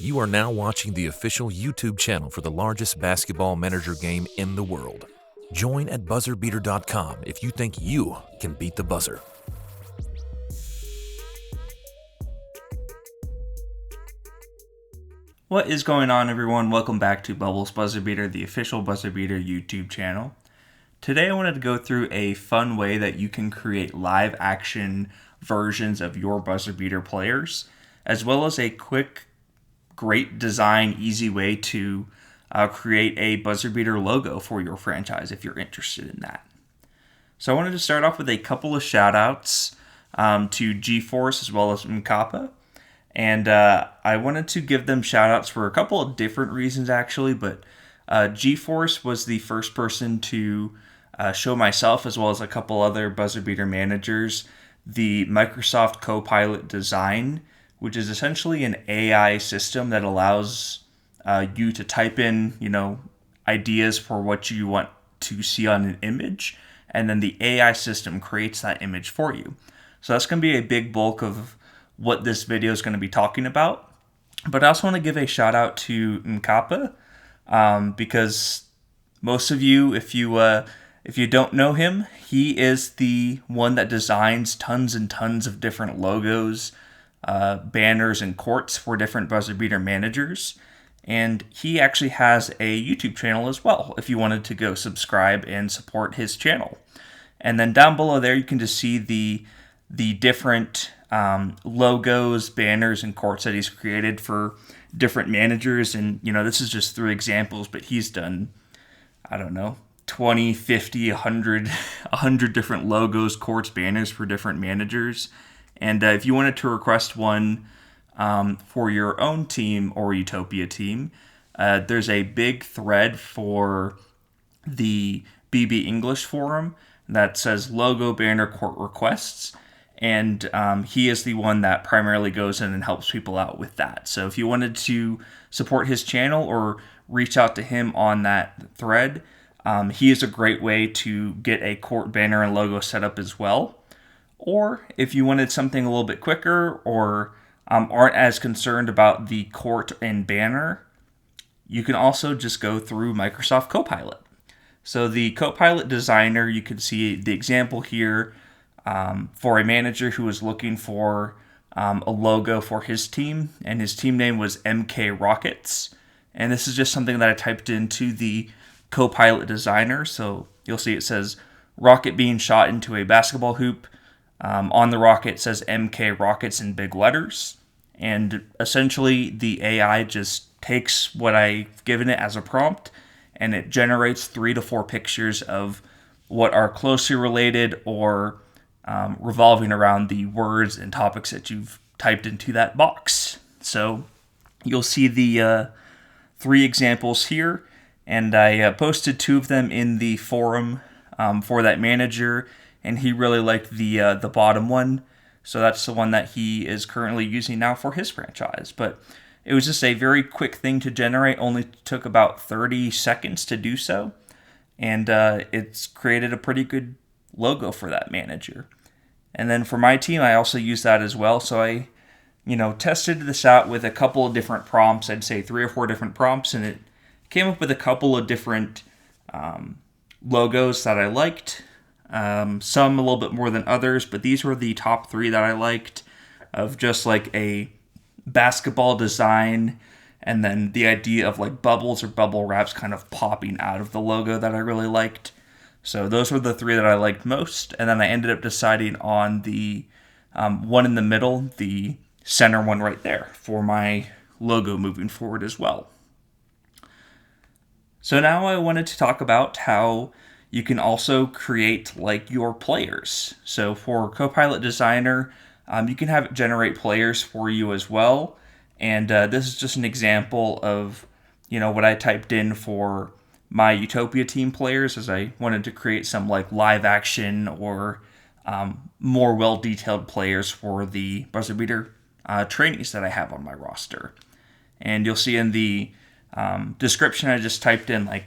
You are now watching the official YouTube channel for the largest basketball manager game in the world. Join at BuzzerBeater.com if you think you can beat the buzzer. What is going on, everyone? Welcome back to Bubbles BuzzerBeater, the official BuzzerBeater YouTube channel. Today I wanted to go through a fun way that you can create live action versions of your BuzzerBeater players, as well as a quick, great design, easy way to create a BuzzerBeater logo for your franchise if you're interested in that. So I wanted to start off with a couple of shout-outs to GeForce as well as Mkapa. And I wanted to give them shout-outs for a couple of different reasons, actually. But GeForce was the first person to show myself, as well as a couple other BuzzerBeater managers, the Microsoft CoPilot design, which is essentially an AI system that allows you to type in, ideas for what you want to see on an image, and then the AI system creates that image for you. So that's going to be a big bulk of what this video is going to be talking about. But I also want to give a shout out to Mkapa because most of you, if you don't know him, he is the one that designs tons and tons of different logos, banners, and courts for different BuzzerBeater managers. And he actually has a YouTube channel as well, if you wanted to go subscribe and support his channel. And then down below there, you can just see the different logos, banners, and courts that he's created for different managers. And, this is just 3 examples, but he's done, 20, 50, 100 different logos, courts, banners for different managers. And if you wanted to request one for your own team or Utopia team, there's a big thread for the BB English forum that says logo, banner, court requests. And he is the one that primarily goes in and helps people out with that. So if you wanted to support his channel or reach out to him on that thread, he is a great way to get a court banner and logo set up as well. Or if you wanted something a little bit quicker or aren't as concerned about the court and banner, you can also just go through Microsoft CoPilot. So the CoPilot designer, you can see the example here for a manager who was looking for a logo for his team, and his team name was MK Rockets. And this is just something that I typed into the CoPilot designer. So you'll see it says rocket being shot into a basketball hoop. On the rocket it says MK Rockets in big letters. And essentially the AI just takes what I've given it as a prompt, and it generates 3 to 4 pictures of what are closely related or revolving around the words and topics that you've typed into that box. So you'll see the 3 examples here, and I posted 2 of them in the forum for that manager, and he really liked the bottom one. So that's the one that he is currently using now for his franchise. But it was just a very quick thing to generate, only took about 30 seconds to do so, and it's created a pretty good logo for that manager. And then for my team, I also use that as well. So I, tested this out with a couple of different prompts. I'd say 3 or 4 different prompts, and it came up with a couple of different logos that I liked. Some a little bit more than others, but these were the top 3 that I liked, of just like a basketball design, and then the idea of like bubbles or bubble wraps kind of popping out of the logo that I really liked. So those were the 3 that I liked most, and then I ended up deciding on the one in the middle, the center one right there, for my logo moving forward as well. So now I wanted to talk about how you can also create like your players. So for CoPilot Designer, you can have it generate players for you as well. And this is just an example of, what I typed in for my Utopia team players, as I wanted to create some like live action or more well-detailed players for the BuzzerBeater trainees that I have on my roster. And you'll see in the description, I just typed in like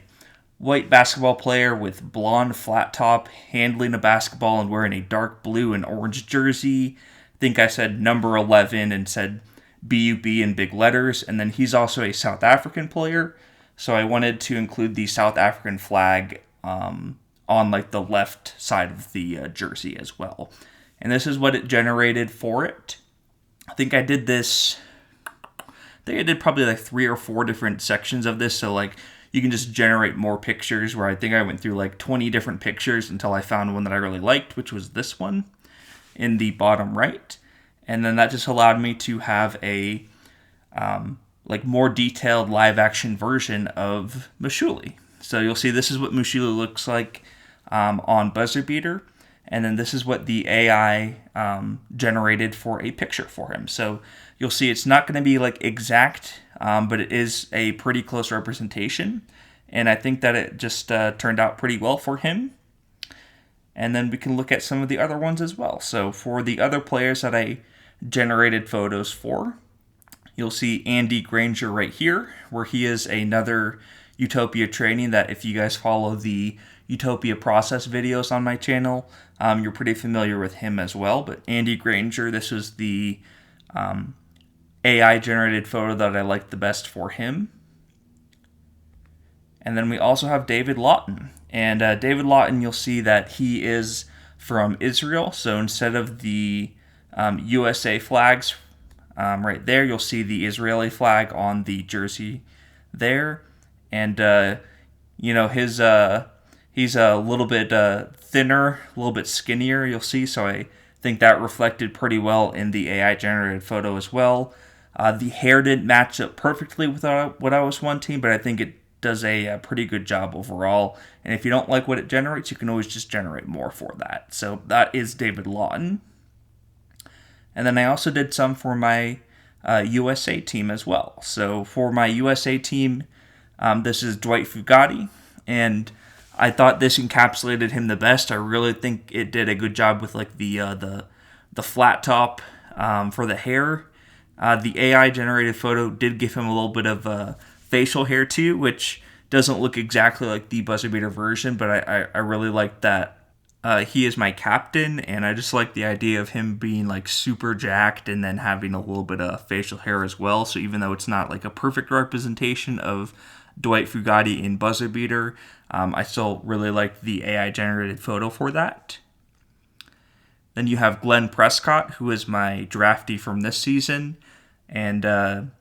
white basketball player with blonde flat top handling a basketball and wearing a dark blue and orange jersey. I think I said number 11 and said BUB in big letters, and then he's also a South African player, so I wanted to include the South African flag on like the left side of the jersey as well. And this is what it generated for it. I think I did probably like 3 or 4 different sections of this, so like you can just generate more pictures, where I think I went through like 20 different pictures until I found one that I really liked, which was this one in the bottom right. And then that just allowed me to have a like more detailed live action version of Mushuli. So you'll see this is what Mushuli looks like on BuzzerBeater. And then this is what the AI generated for a picture for him. So you'll see it's not going to be like exact, but it is a pretty close representation. And I think that it just turned out pretty well for him. And then we can look at some of the other ones as well. So for the other players that I generated photos for, you'll see Andy Granger right here, where he is another Utopia training that if you guys follow the Utopia process videos on my channel, you're pretty familiar with him as well. But Andy Granger, this was the AI generated photo that I liked the best for him. And then we also have David Lawton. And David Lawton, you'll see that he is from Israel. So instead of the USA flags right there, you'll see the Israeli flag on the jersey there. And, you know, he's a little bit thinner, a little bit skinnier, you'll see. So I think that reflected pretty well in the AI-generated photo as well. The hair didn't match up perfectly with what I was wanting, but I think it does a pretty good job overall. And if you don't like what it generates, you can always just generate more for that. So that is David Lawton. And then I also did some for my USA team as well. So for my USA team, this is Dwight Fugatti, and I thought this encapsulated him the best. I really think it did a good job with like the flat top for the hair. The AI generated photo did give him a little bit of facial hair too, which doesn't look exactly like the BuzzerBeater version, but I really like that. He is my captain, and I just like the idea of him being like super jacked and then having a little bit of facial hair as well. So even though it's not like a perfect representation of Dwight Fugatti in BuzzerBeater, I still really like the AI generated photo for that. Then you have Glenn Prescott, who is my draftee from this season, and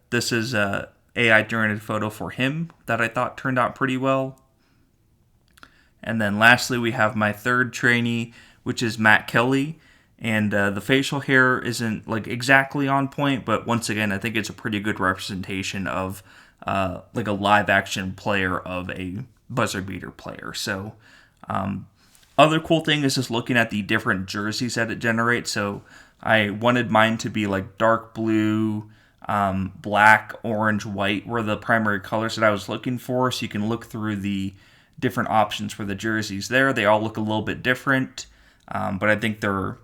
this is a AI generated photo for him that I thought turned out pretty well. And then lastly, we have my third trainee, which is Matt Kelly. And the facial hair isn't like exactly on point, but once again, I think it's a pretty good representation of like a live action player of a BuzzerBeater player. So other cool thing is just looking at the different jerseys that it generates. So I wanted mine to be like dark blue, black, orange, white were the primary colors that I was looking for. So you can look through the different options for the jerseys there. They all look a little bit different, but I think they're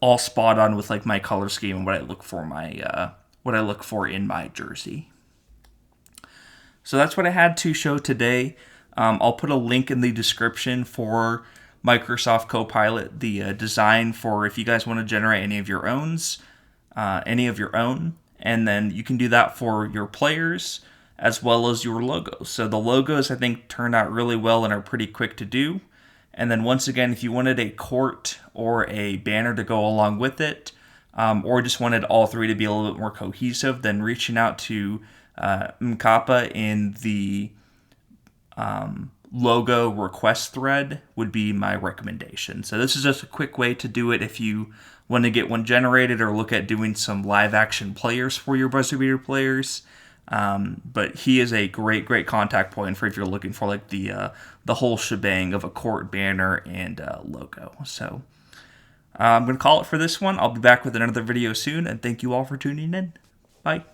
all spot on with like my color scheme and what I look for in my jersey. So that's what I had to show today. I'll put a link in the description for Microsoft CoPilot, the design for if you guys want to generate any of your own, and then you can do that for your players as well as your logos. So the logos I think turned out really well and are pretty quick to do. And then once again, if you wanted a court or a banner to go along with it, or just wanted all three to be a little bit more cohesive, then reaching out to Mkapa in the logo request thread would be my recommendation. So this is just a quick way to do it if you want to get one generated or look at doing some live action players for your BuzzerBeater players. But he is a great contact point for if you're looking for like the whole shebang of a court banner and logo. So I'm going to call it for this one. I'll be back with another video soon, and thank you all for tuning in. Bye.